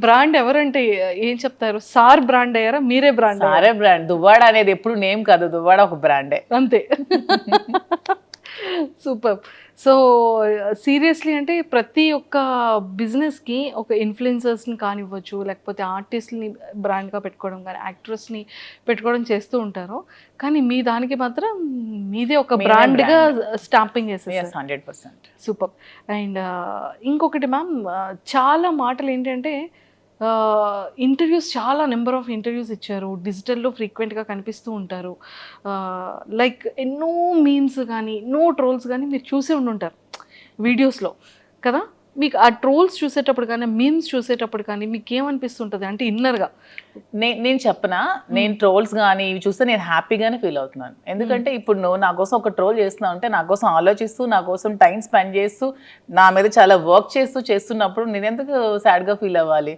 Brand ఎవరంటే ఏం చెప్తారు? సార్ బ్రాండ్ అయ్యారా? మీరే బ్రాండ్ సారే బ్రాండ్. దువ్వాడ అనేది ఎప్పుడు నేమ్ కాదు, దువ్వాడ ఒక బ్రాండే. అంతే. సూపర్. సో సీరియస్లీ అంటే ప్రతి ఒక్క బిజినెస్కి ఒక ఇన్ఫ్లుయెన్సర్స్ని కానివ్వచ్చు, లేకపోతే ఆర్టిస్ట్ని బ్రాండ్గా పెట్టుకోవడం కానీ, యాక్ట్రెస్ని పెట్టుకోవడం చేస్తూ ఉంటారు. కానీ మీ దానికి మాత్రం మీదే ఒక మీదే బ్రాండ్గా brand. స్టాంపింగ్ Yes, చేసేసారు. 100%. సూపర్. అండ్ ఇంకొకటి మ్యామ్, చాలా మాటలు ఏంటంటే ఇంటర్వ్యూస్ చాలా నెంబర్ ఆఫ్ ఇంటర్వ్యూస్ ఇచ్చారు, డిజిటల్లో ఫ్రీక్వెంట్గా కనిపిస్తూ ఉంటారు. లైక్ ఎన్నో మీమ్స్ కానీ, ఎన్నో ట్రోల్స్ కానీ మీరు చూసే ఉండుంటారు వీడియోస్లో కదా. మీకు ఆ ట్రోల్స్ చూసేటప్పుడు కానీ, మీమ్స్ చూసేటప్పుడు కానీ మీకు ఏమనిపిస్తుంటుంది అంటే ఇన్నర్గా? నేను చెప్పనా, నేను ట్రోల్స్ కానీ ఇవి చూస్తే నేను హ్యాపీగానే ఫీల్ అవుతున్నాను. ఎందుకంటే ఇప్పుడు నువ్వు నా కోసం ఒక ట్రోల్ చేస్తున్నావు అంటే, నా కోసం ఆలోచిస్తూ, నా కోసం టైం స్పెండ్ చేస్తూ, నా మీద చాలా వర్క్ చేస్తున్నప్పుడు నేను ఎందుకు సాడ్గా ఫీల్ అవ్వాలి?